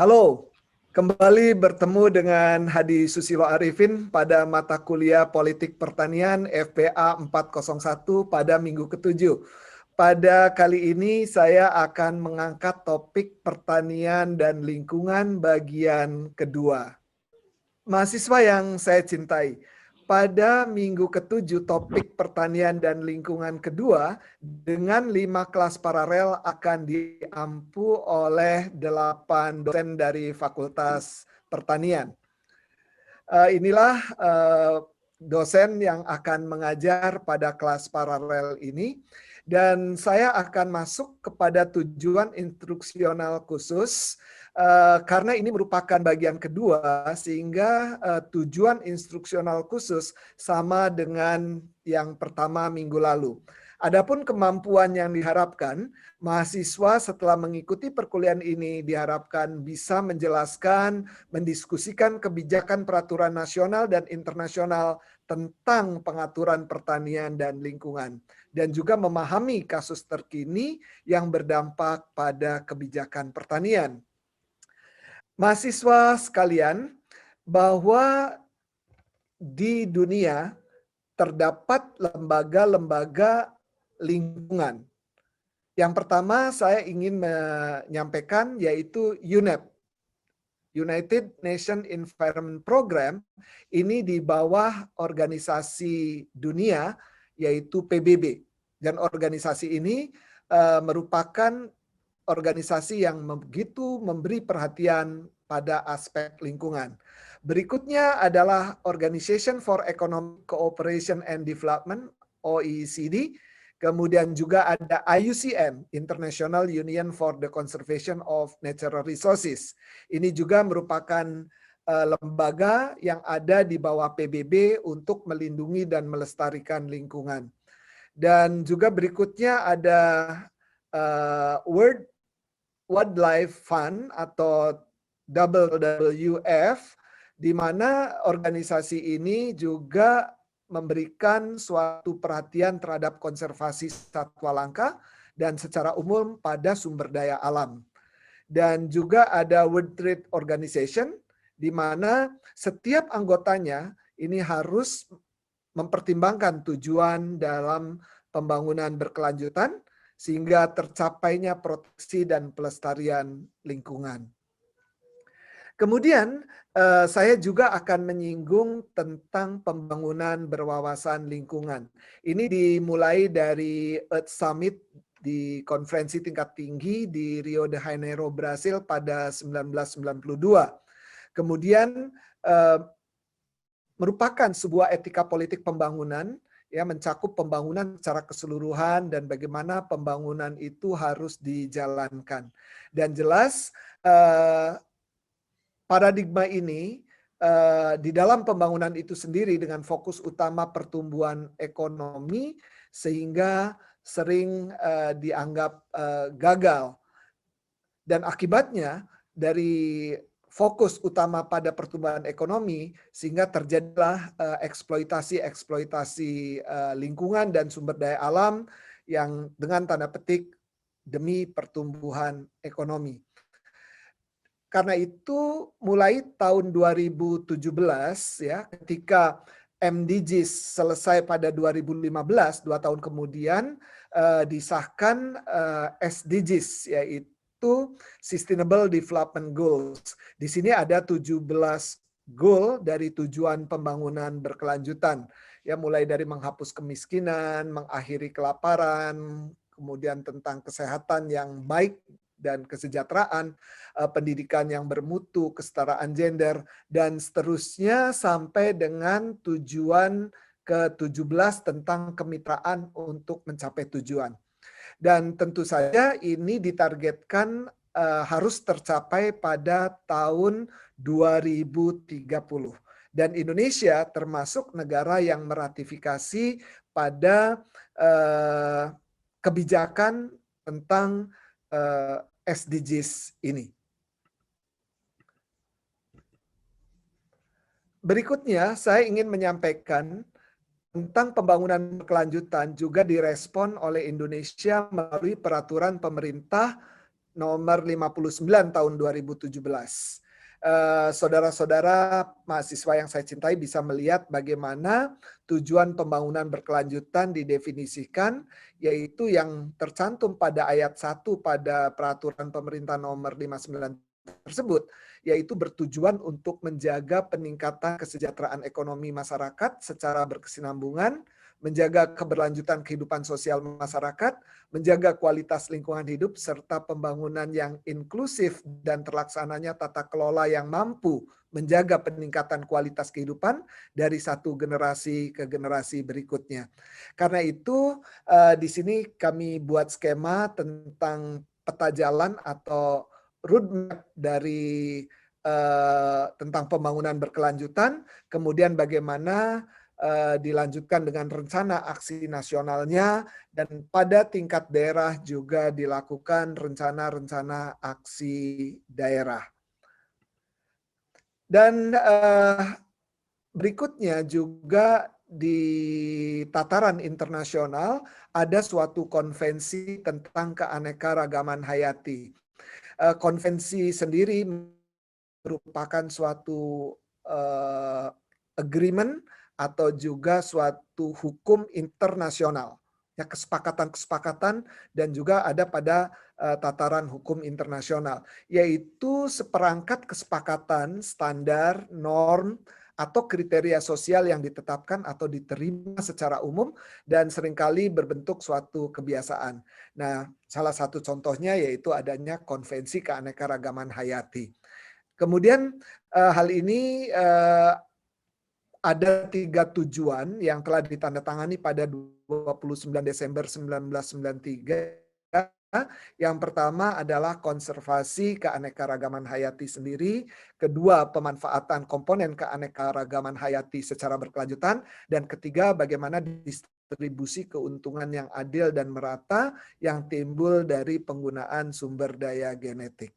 Halo, kembali bertemu dengan Hadi Susilo Arifin pada mata kuliah Politik Pertanian FPA 401 pada minggu ke-7. Pada kali ini saya akan mengangkat topik pertanian dan lingkungan bagian kedua. Mahasiswa yang saya cintai, pada minggu ke-7 topik pertanian dan lingkungan kedua dengan 5 kelas paralel akan diampu oleh 8 dosen dari Fakultas Pertanian. Inilah dosen yang akan mengajar pada kelas paralel ini, dan saya akan masuk kepada tujuan instruksional khusus karena ini merupakan bagian kedua, sehingga tujuan instruksional khusus sama dengan yang pertama minggu lalu. Adapun kemampuan yang diharapkan, mahasiswa setelah mengikuti perkuliahan ini diharapkan bisa menjelaskan, mendiskusikan kebijakan peraturan nasional dan internasional tentang pengaturan pertanian dan lingkungan, dan juga memahami kasus terkini yang berdampak pada kebijakan pertanian. Mahasiswa sekalian, bahwa di dunia terdapat lembaga-lembaga lingkungan. Yang pertama saya ingin menyampaikan yaitu UNEP, United Nations Environment Program. Ini di bawah organisasi dunia yaitu PBB. Dan organisasi ini merupakan organisasi yang begitu memberi perhatian pada aspek lingkungan. Berikutnya adalah Organization for Economic Cooperation and Development, OECD. Kemudian juga ada IUCN, International Union for the Conservation of Natural Resources. Ini juga merupakan lembaga yang ada di bawah PBB untuk melindungi dan melestarikan lingkungan. Dan juga berikutnya ada World Wildlife Fund atau WWF, di mana organisasi ini juga memberikan suatu perhatian terhadap konservasi satwa langka dan secara umum pada sumber daya alam. Dan juga ada World Trade Organization, di mana setiap anggotanya ini harus mempertimbangkan tujuan dalam pembangunan berkelanjutan sehingga tercapainya proteksi dan pelestarian lingkungan. Kemudian saya juga akan menyinggung tentang pembangunan berwawasan lingkungan. Ini dimulai dari Earth Summit di konferensi tingkat tinggi di Rio de Janeiro, Brasil pada 1992. Kemudian merupakan sebuah etika politik pembangunan, ya, mencakup pembangunan secara keseluruhan dan bagaimana pembangunan itu harus dijalankan. Dan jelas paradigma ini di dalam pembangunan itu sendiri dengan fokus utama pertumbuhan ekonomi sehingga sering dianggap gagal. Dan akibatnya dari fokus utama pada pertumbuhan ekonomi sehingga terjadilah eksploitasi lingkungan dan sumber daya alam yang dengan tanda petik demi pertumbuhan ekonomi. Karena itu mulai tahun 2017 ya, ketika MDGs selesai pada 2015, 2 tahun kemudian disahkan SDGs, yaitu Sustainable Development Goals. Di sini ada 17 goal dari tujuan pembangunan berkelanjutan, ya, mulai dari menghapus kemiskinan, mengakhiri kelaparan, kemudian tentang kesehatan yang baik dan kesejahteraan, pendidikan yang bermutu, kesetaraan gender, dan seterusnya sampai dengan tujuan ke-17 tentang kemitraan untuk mencapai tujuan. Dan tentu saja ini ditargetkan harus tercapai pada tahun 2030. Dan Indonesia termasuk negara yang meratifikasi pada kebijakan tentang SDGs ini. Berikutnya, saya ingin menyampaikan tentang pembangunan berkelanjutan juga direspon oleh Indonesia melalui peraturan pemerintah nomor 59 tahun 2017. Saudara-saudara mahasiswa yang saya cintai bisa melihat bagaimana tujuan pembangunan berkelanjutan didefinisikan, yaitu yang tercantum pada ayat 1 pada peraturan pemerintah nomor 59 tersebut, yaitu bertujuan untuk menjaga peningkatan kesejahteraan ekonomi masyarakat secara berkesinambungan, menjaga keberlanjutan kehidupan sosial masyarakat, menjaga kualitas lingkungan hidup, serta pembangunan yang inklusif dan terlaksananya tata kelola yang mampu menjaga peningkatan kualitas kehidupan dari satu generasi ke generasi berikutnya. Karena itu, di sini kami buat skema tentang peta jalan atau roadmap dari tentang pembangunan berkelanjutan, kemudian bagaimana dilanjutkan dengan rencana aksi nasionalnya, dan pada tingkat daerah juga dilakukan rencana-rencana aksi daerah. Dan berikutnya juga di tataran internasional ada suatu konvensi tentang keanekaragaman hayati. Konvensi sendiri merupakan suatu agreement atau juga suatu hukum internasional, ya, kesepakatan-kesepakatan, dan juga ada pada tataran hukum internasional, yaitu seperangkat kesepakatan, standar, norm, atau kriteria sosial yang ditetapkan atau diterima secara umum dan seringkali berbentuk suatu kebiasaan. Nah, salah satu contohnya yaitu adanya Konvensi Keanekaragaman Hayati. Kemudian hal ini ada 3 tujuan yang telah ditandatangani pada 29 Desember 1993. Yang pertama adalah konservasi keanekaragaman hayati sendiri, kedua pemanfaatan komponen keanekaragaman hayati secara berkelanjutan, dan ketiga bagaimana distribusi keuntungan yang adil dan merata yang timbul dari penggunaan sumber daya genetik.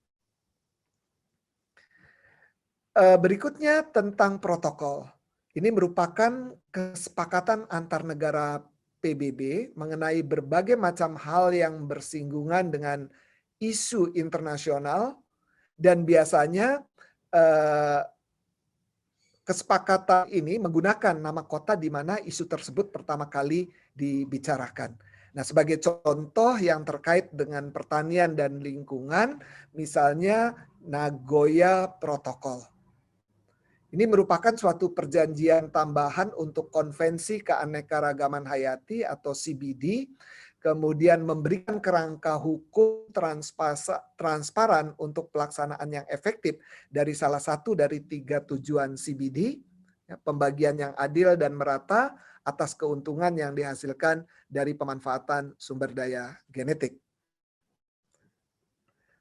Berikutnya tentang protokol. Ini merupakan kesepakatan antar negara PBB mengenai berbagai macam hal yang bersinggungan dengan isu internasional, dan biasanya kesepakatan ini menggunakan nama kota di mana isu tersebut pertama kali dibicarakan. Nah, sebagai contoh yang terkait dengan pertanian dan lingkungan, misalnya Nagoya Protokol. Ini merupakan suatu perjanjian tambahan untuk Konvensi Keanekaragaman Hayati atau CBD, kemudian memberikan kerangka hukum transparan untuk pelaksanaan yang efektif dari salah satu dari 3 tujuan CBD, ya, pembagian yang adil dan merata atas keuntungan yang dihasilkan dari pemanfaatan sumber daya genetik.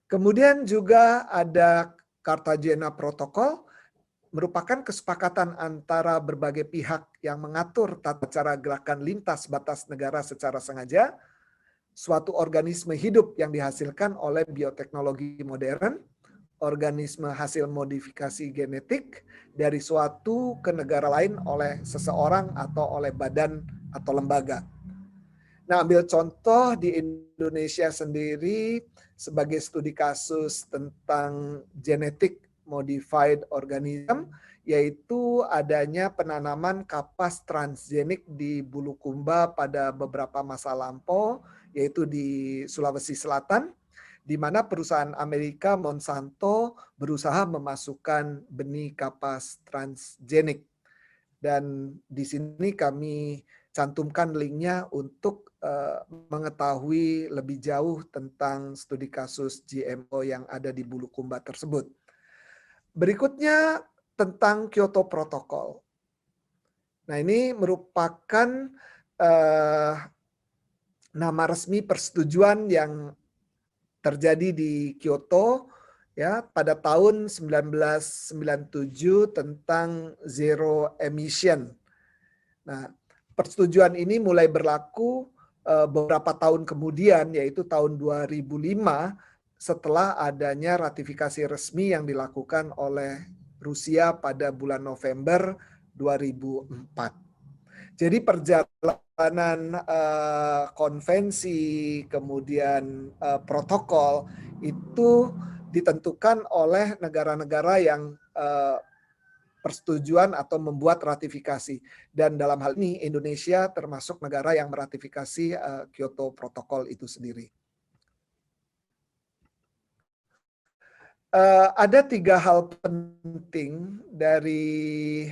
Kemudian juga ada Cartagena Protokol, merupakan kesepakatan antara berbagai pihak yang mengatur tata cara gerakan lintas batas negara secara sengaja, suatu organisme hidup yang dihasilkan oleh bioteknologi modern, organisme hasil modifikasi genetik dari suatu ke negara lain oleh seseorang atau oleh badan atau lembaga. Nah, ambil contoh di Indonesia sendiri sebagai studi kasus tentang genetik modified organism, yaitu adanya penanaman kapas transgenik di Bulukumba pada beberapa masa lampau, yaitu di Sulawesi Selatan, di mana perusahaan Amerika Monsanto berusaha memasukkan benih kapas transgenik. Dan di sini kami cantumkan linknya untuk mengetahui lebih jauh tentang studi kasus GMO yang ada di Bulukumba tersebut. Berikutnya tentang Kyoto Protocol. Nah, ini merupakan nama resmi persetujuan yang terjadi di Kyoto, ya, pada tahun 1997 tentang zero emission. Nah, persetujuan ini mulai berlaku beberapa tahun kemudian, yaitu tahun 2005, setelah adanya ratifikasi resmi yang dilakukan oleh Rusia pada bulan November 2004. Jadi perjalanan konvensi, kemudian protokol, itu ditentukan oleh negara-negara yang persetujuan atau membuat ratifikasi. Dan dalam hal ini Indonesia termasuk negara yang meratifikasi Kyoto Protocol itu sendiri. Ada 3 hal penting dari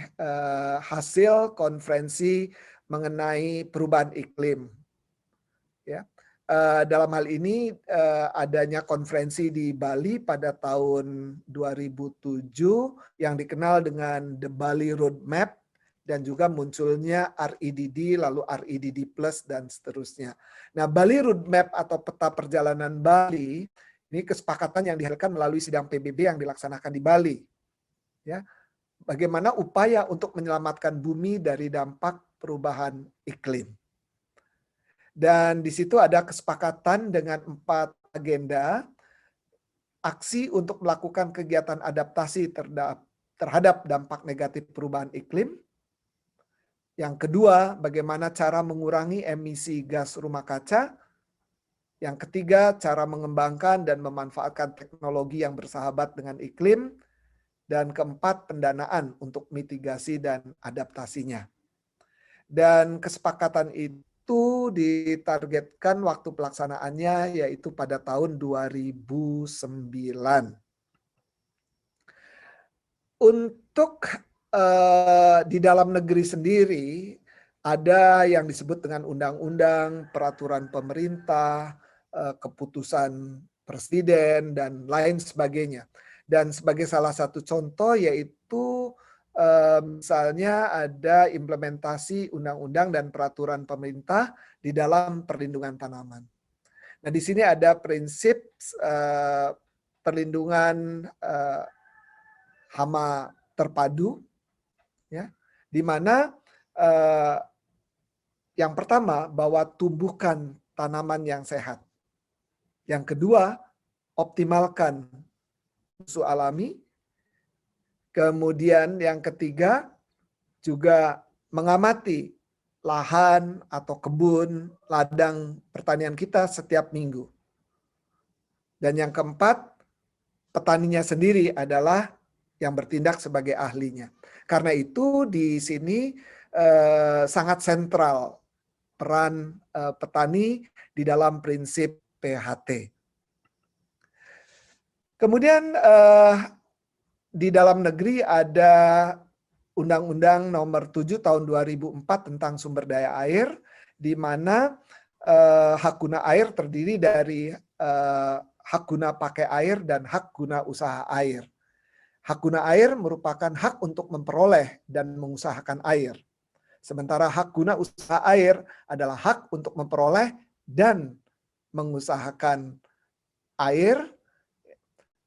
hasil konferensi mengenai perubahan iklim. Ya, dalam hal ini adanya konferensi di Bali pada tahun 2007 yang dikenal dengan The Bali Roadmap dan juga munculnya REDD, lalu REDD Plus dan seterusnya. Nah, Bali Roadmap atau peta perjalanan Bali ini kesepakatan yang dihasilkan melalui sidang PBB yang dilaksanakan di Bali. Ya, bagaimana upaya untuk menyelamatkan bumi dari dampak perubahan iklim. Dan di situ ada kesepakatan dengan 4 agenda, aksi untuk melakukan kegiatan adaptasi terhadap dampak negatif perubahan iklim. Yang kedua, bagaimana cara mengurangi emisi gas rumah kaca. Yang ketiga, cara mengembangkan dan memanfaatkan teknologi yang bersahabat dengan iklim. Dan keempat, pendanaan untuk mitigasi dan adaptasinya. Dan kesepakatan itu ditargetkan waktu pelaksanaannya yaitu pada tahun 2009. Untuk di dalam negeri sendiri ada yang disebut dengan undang-undang, peraturan pemerintah, keputusan presiden dan lain sebagainya. Dan sebagai salah satu contoh yaitu misalnya ada implementasi undang-undang dan peraturan pemerintah di dalam perlindungan tanaman. Nah, di sini ada prinsip perlindungan hama terpadu, ya, di mana yang pertama bahwa tumbuhkan tanaman yang sehat. Yang kedua, optimalkan musuh alami. Kemudian yang ketiga, juga mengamati lahan atau kebun, ladang pertanian kita setiap minggu. Dan yang keempat, petaninya sendiri adalah yang bertindak sebagai ahlinya. Karena itu di sini sangat sentral peran petani di dalam prinsip PHT. Kemudian di dalam negeri ada Undang-Undang Nomor 7 Tahun 2004 tentang sumber daya air, di mana hak guna air terdiri dari hak guna pakai air dan hak guna usaha air. Hak guna air merupakan hak untuk memperoleh dan mengusahakan air. Sementara hak guna usaha air adalah hak untuk memperoleh dan mengusahakan air.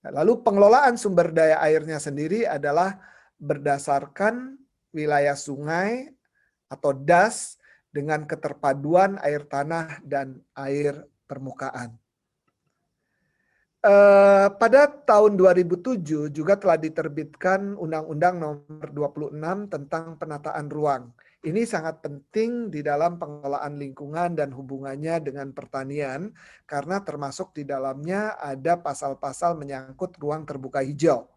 Lalu pengelolaan sumber daya airnya sendiri adalah berdasarkan wilayah sungai atau das dengan keterpaduan air tanah dan air permukaan. Pada tahun 2007 juga telah diterbitkan Undang-Undang Nomor 26 tentang penataan ruang. Ini sangat penting di dalam pengelolaan lingkungan dan hubungannya dengan pertanian karena termasuk di dalamnya ada pasal-pasal menyangkut ruang terbuka hijau.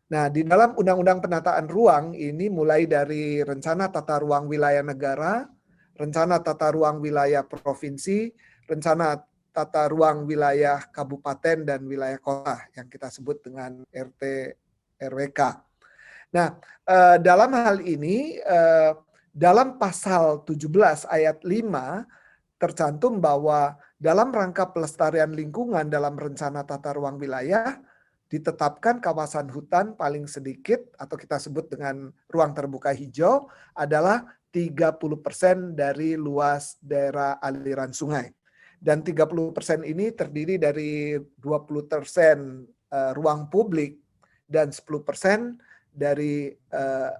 Nah, di dalam Undang-Undang Penataan Ruang ini mulai dari rencana tata ruang wilayah negara, rencana tata ruang wilayah provinsi, rencana tata ruang wilayah kabupaten dan wilayah kota yang kita sebut dengan RT RWK. Nah, dalam hal ini dalam pasal 17 ayat 5 tercantum bahwa dalam rangka pelestarian lingkungan dalam rencana tata ruang wilayah ditetapkan kawasan hutan paling sedikit atau kita sebut dengan ruang terbuka hijau adalah 30% dari luas daerah aliran sungai. Dan 30% ini terdiri dari 20% ruang publik dan 10% dari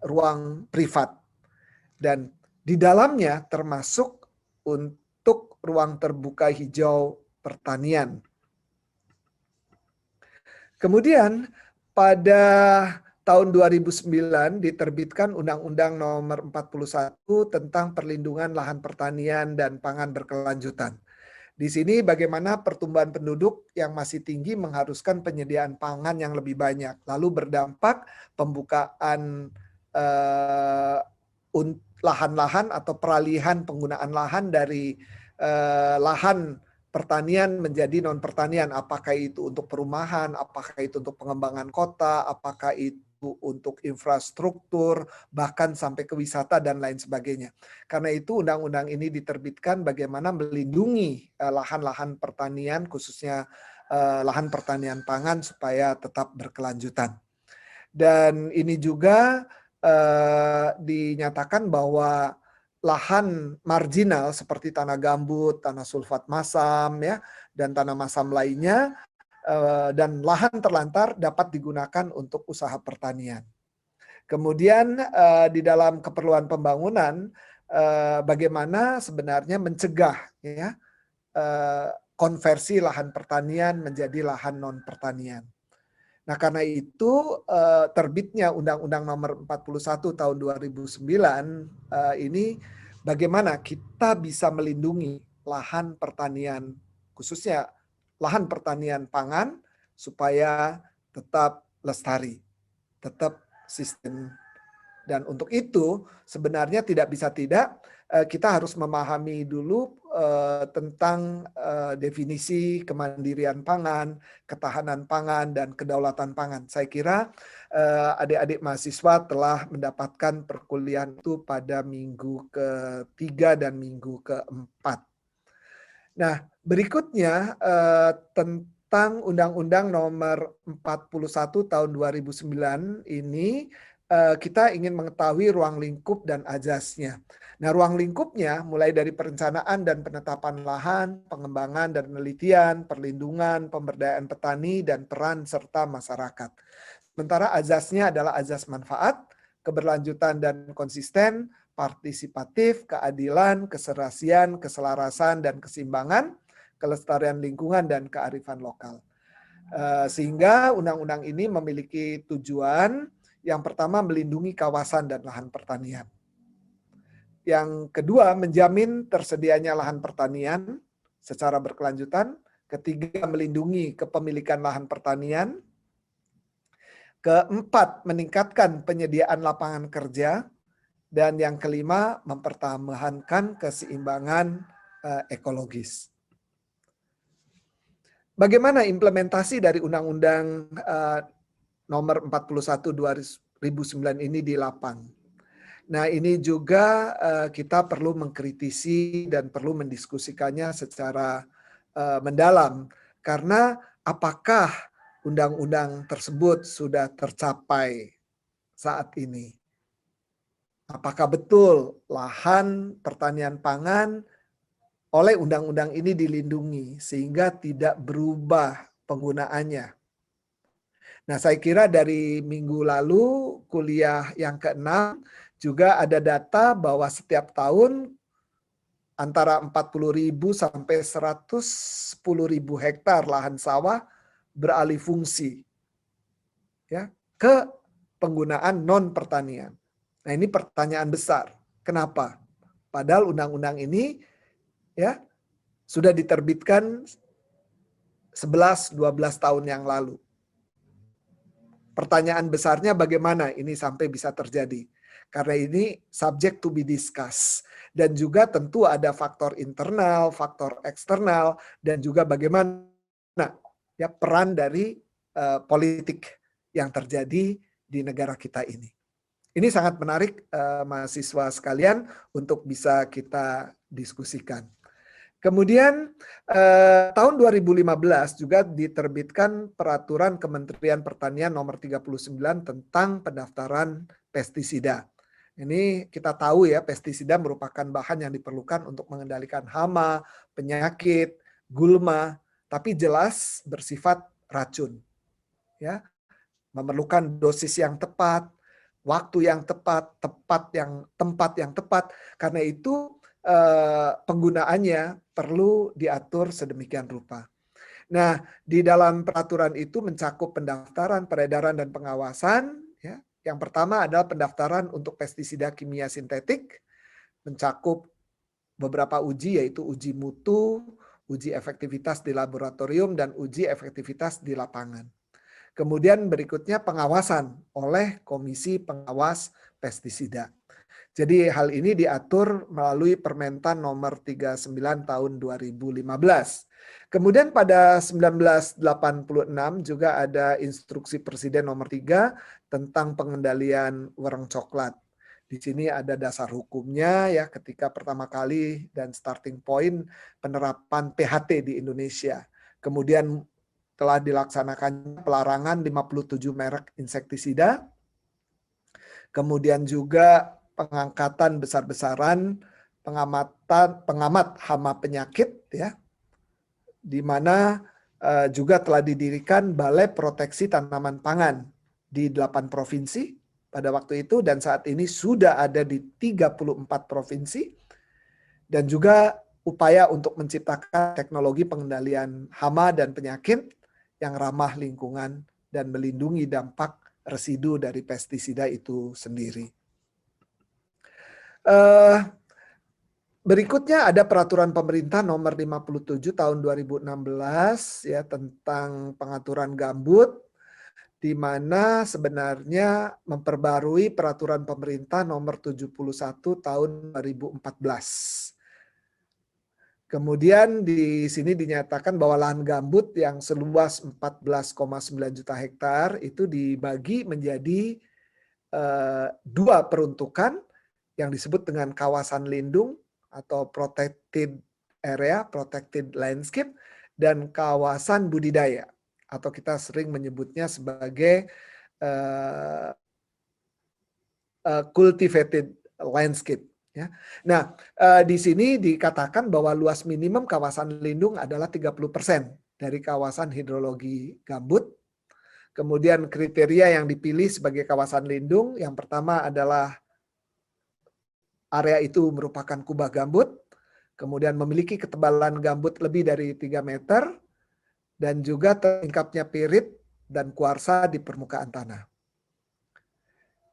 ruang privat. Dan di dalamnya termasuk untuk ruang terbuka hijau pertanian. Kemudian pada tahun 2009 diterbitkan Undang-Undang Nomor 41 tentang perlindungan lahan pertanian dan pangan berkelanjutan. Di sini bagaimana pertumbuhan penduduk yang masih tinggi mengharuskan penyediaan pangan yang lebih banyak, lalu berdampak pembukaan eh, lahan-lahan atau peralihan penggunaan lahan dari lahan pertanian menjadi non pertanian. Apakah itu untuk perumahan, apakah itu untuk pengembangan kota, apakah itu untuk infrastruktur, bahkan sampai ke wisata dan lain sebagainya. Karena itu undang-undang ini diterbitkan bagaimana melindungi lahan-lahan pertanian, khususnya lahan pertanian pangan supaya tetap berkelanjutan. Dan ini juga dinyatakan bahwa lahan marginal seperti tanah gambut, tanah sulfat masam, ya, dan tanah masam lainnya, dan lahan terlantar dapat digunakan untuk usaha pertanian. Kemudian di dalam keperluan pembangunan, bagaimana sebenarnya mencegah, ya, konversi lahan pertanian menjadi lahan non pertanian. Nah, karena itu terbitnya Undang-Undang Nomor 41 Tahun 2009 ini bagaimana kita bisa melindungi lahan pertanian, khususnya lahan pertanian pangan, supaya tetap lestari, tetap sistem. Dan untuk itu sebenarnya tidak bisa tidak kita harus memahami dulu tentang definisi kemandirian pangan, ketahanan pangan, dan kedaulatan pangan. Saya kira adik-adik mahasiswa telah mendapatkan perkuliahan itu pada minggu ketiga dan minggu keempat. Nah, berikutnya tentang Undang-Undang Nomor 41 Tahun 2009 ini kita ingin mengetahui ruang lingkup dan azasnya. Nah, ruang lingkupnya mulai dari perencanaan dan penetapan lahan, pengembangan dan penelitian, perlindungan, pemberdayaan petani, dan peran serta masyarakat. Sementara azasnya adalah azas manfaat, keberlanjutan dan konsisten, partisipatif, keadilan, keserasian, keselarasan, dan keseimbangan, kelestarian lingkungan, dan kearifan lokal. Sehingga undang-undang ini memiliki tujuan yang pertama melindungi kawasan dan lahan pertanian. Yang kedua, menjamin tersedianya lahan pertanian secara berkelanjutan. Ketiga, melindungi kepemilikan lahan pertanian. Keempat, meningkatkan penyediaan lapangan kerja. Dan yang kelima, mempertahankan keseimbangan ekologis. Bagaimana implementasi dari Undang-Undang Nomor 41 2009 ini di lapang? Nah, ini juga kita perlu mengkritisi dan perlu mendiskusikannya secara mendalam. Karena apakah undang-undang tersebut sudah tercapai saat ini? Apakah betul lahan pertanian pangan oleh undang-undang ini dilindungi sehingga tidak berubah penggunaannya? Nah, saya kira dari minggu lalu kuliah yang ke-6 juga ada data bahwa setiap tahun antara 40.000 sampai 110.000 hektar lahan sawah beralih fungsi, ya, ke penggunaan non pertanian. Nah, ini pertanyaan besar. Kenapa? Padahal undang-undang ini, ya, sudah diterbitkan 11-12 tahun yang lalu. Pertanyaan besarnya bagaimana ini sampai bisa terjadi? Karena ini subject to be discussed. Dan juga tentu ada faktor internal, faktor eksternal, dan juga bagaimana ya peran dari politik yang terjadi di negara kita ini. Ini sangat menarik mahasiswa sekalian untuk bisa kita diskusikan. Kemudian tahun 2015 juga diterbitkan peraturan Kementerian Pertanian nomor 39 tentang pendaftaran pestisida. Ini kita tahu ya, pestisida merupakan bahan yang diperlukan untuk mengendalikan hama, penyakit, gulma, tapi jelas bersifat racun. Ya, memerlukan dosis yang tepat, waktu yang tepat, tempat yang tepat. Karena itu penggunaannya perlu diatur sedemikian rupa. Nah, di dalam peraturan itu mencakup pendaftaran, peredaran, dan pengawasan. Ya. Yang pertama adalah pendaftaran untuk pestisida kimia sintetik, mencakup beberapa uji, yaitu uji mutu, uji efektivitas di laboratorium dan uji efektivitas di lapangan. Kemudian berikutnya pengawasan oleh Komisi Pengawas Pestisida. Jadi hal ini diatur melalui Permentan nomor 39 tahun 2015. Kemudian pada 1986 juga ada Instruksi Presiden nomor 3 tentang pengendalian wereng coklat. Di sini ada dasar hukumnya ya ketika pertama kali dan starting point penerapan PHT di Indonesia. Kemudian telah dilaksanakan pelarangan 57 merek insektisida. Kemudian juga pengangkatan besar-besaran pengamat hama penyakit ya, di mana juga telah didirikan Balai Proteksi Tanaman Pangan di 8 provinsi pada waktu itu dan saat ini sudah ada di 34 provinsi dan juga upaya untuk menciptakan teknologi pengendalian hama dan penyakit yang ramah lingkungan dan melindungi dampak residu dari pestisida itu sendiri. Berikutnya ada peraturan pemerintah nomor 57 tahun 2016 ya tentang pengaturan gambut di mana sebenarnya memperbarui peraturan pemerintah nomor 71 tahun 2014. Kemudian di sini dinyatakan bahwa lahan gambut yang seluas 14,9 juta hektar itu dibagi menjadi 2 peruntukan yang disebut dengan kawasan lindung atau protected area, protected landscape, dan kawasan budidaya atau kita sering menyebutnya sebagai cultivated landscape. Ya. Nah, di sini dikatakan bahwa luas minimum kawasan lindung adalah 30% dari kawasan hidrologi gambut. Kemudian kriteria yang dipilih sebagai kawasan lindung, yang pertama adalah area itu merupakan kubah gambut, kemudian memiliki ketebalan gambut lebih dari 3 meter, dan juga tertingkapnya pirit dan kuarsa di permukaan tanah.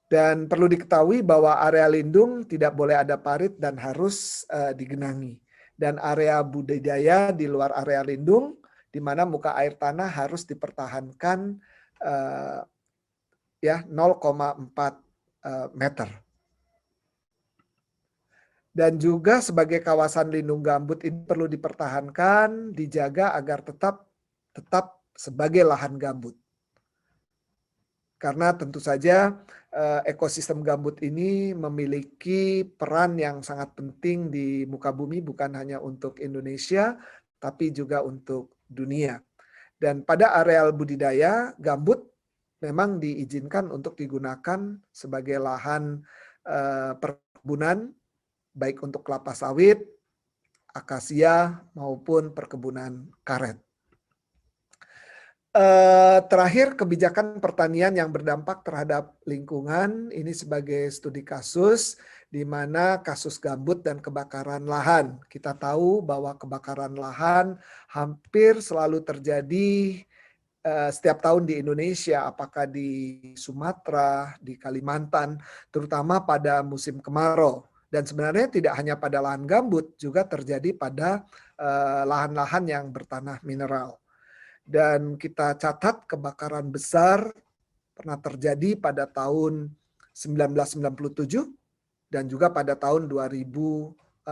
Dan perlu diketahui bahwa area lindung tidak boleh ada parit dan harus digenangi. Dan area budidaya di luar area lindung, di mana muka air tanah harus dipertahankan 0,4 meter. Dan juga sebagai kawasan lindung gambut ini perlu dipertahankan, dijaga agar tetap sebagai lahan gambut. Karena tentu saja ekosistem gambut ini memiliki peran yang sangat penting di muka bumi, bukan hanya untuk Indonesia, tapi juga untuk dunia. Dan pada areal budidaya, gambut memang diizinkan untuk digunakan sebagai lahan perkebunan, baik untuk kelapa sawit, akasia, maupun perkebunan karet. Terakhir, kebijakan pertanian yang berdampak terhadap lingkungan, ini sebagai studi kasus di mana kasus gambut dan kebakaran lahan. Kita tahu bahwa kebakaran lahan hampir selalu terjadi setiap tahun di Indonesia, apakah di Sumatera, di Kalimantan, terutama pada musim kemarau. Dan sebenarnya tidak hanya pada lahan gambut, juga terjadi pada lahan-lahan yang bertanah mineral. Dan kita catat kebakaran besar pernah terjadi pada tahun 1997 dan juga pada tahun 2015.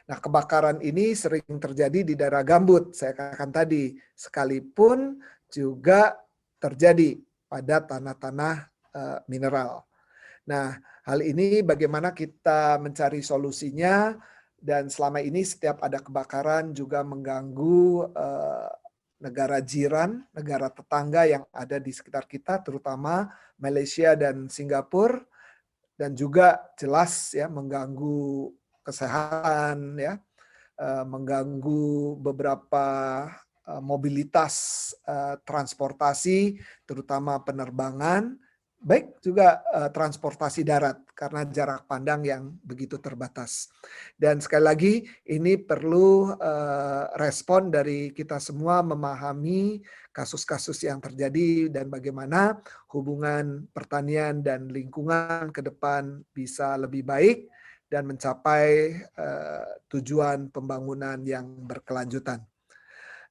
Nah, kebakaran ini sering terjadi di daerah gambut, saya katakan tadi, sekalipun juga terjadi pada tanah-tanah mineral. Nah, hal ini bagaimana kita mencari solusinya, dan selama ini setiap ada kebakaran juga mengganggu negara jiran, negara tetangga yang ada di sekitar kita, terutama Malaysia dan Singapura, dan juga jelas ya mengganggu kesehatan, ya, mengganggu beberapa mobilitas transportasi, terutama penerbangan, baik juga transportasi darat karena jarak pandang yang begitu terbatas. Dan sekali lagi ini perlu respon dari kita semua memahami kasus-kasus yang terjadi dan bagaimana hubungan pertanian dan lingkungan ke depan bisa lebih baik dan mencapai tujuan pembangunan yang berkelanjutan.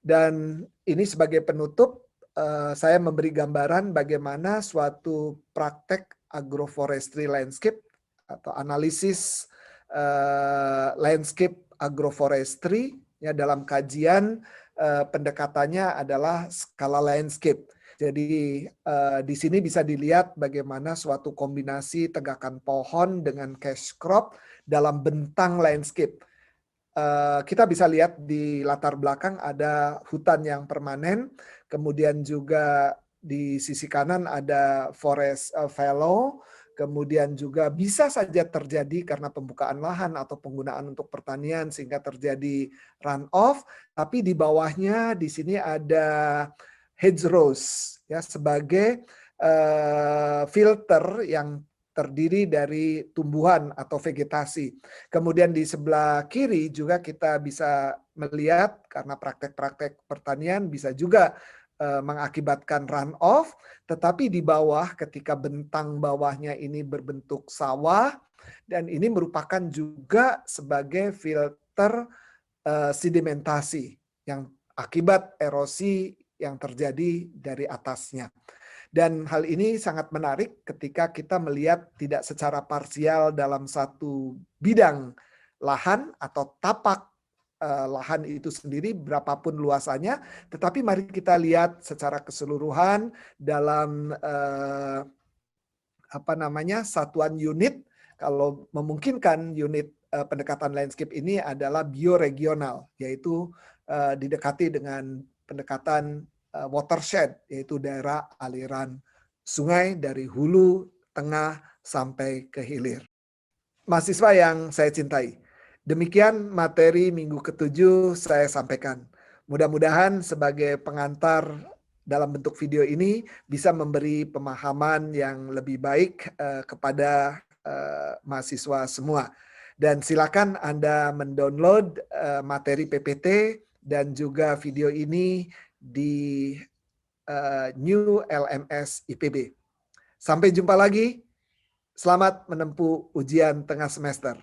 Dan ini sebagai penutup, saya memberi gambaran bagaimana suatu praktek agroforestry landscape atau analisis landscape agroforestry ya dalam kajian pendekatannya adalah skala landscape. Jadi di sini bisa dilihat bagaimana suatu kombinasi tegakan pohon dengan cash crop dalam bentang landscape. Kita bisa lihat di latar belakang ada hutan yang permanen, kemudian juga di sisi kanan ada forest fallow, kemudian juga bisa saja terjadi karena pembukaan lahan atau penggunaan untuk pertanian sehingga terjadi runoff, tapi di bawahnya di sini ada hedgerows ya sebagai filter yang terdiri dari tumbuhan atau vegetasi. Kemudian di sebelah kiri juga kita bisa melihat karena praktek-praktek pertanian bisa juga mengakibatkan runoff, tetapi di bawah ketika bentang bawahnya ini berbentuk sawah dan ini merupakan juga sebagai filter sedimentasi yang akibat erosi yang terjadi dari atasnya. Dan hal ini sangat menarik ketika kita melihat tidak secara parsial dalam satu bidang lahan atau tapak lahan itu sendiri berapapun luasannya, tetapi mari kita lihat secara keseluruhan dalam satuan unit. Kalau memungkinkan unit pendekatan landscape ini adalah bioregional, yaitu didekati dengan pendekatan watershed, yaitu daerah aliran sungai dari hulu, tengah, sampai ke hilir. Mahasiswa yang saya cintai, demikian materi minggu ke-7 saya sampaikan. Mudah-mudahan sebagai pengantar dalam bentuk video ini bisa memberi pemahaman yang lebih baik kepada mahasiswa semua. Dan silakan Anda mendownload materi PPT dan juga video ini di New LMS IPB. Sampai jumpa lagi. Selamat menempuh ujian tengah semester.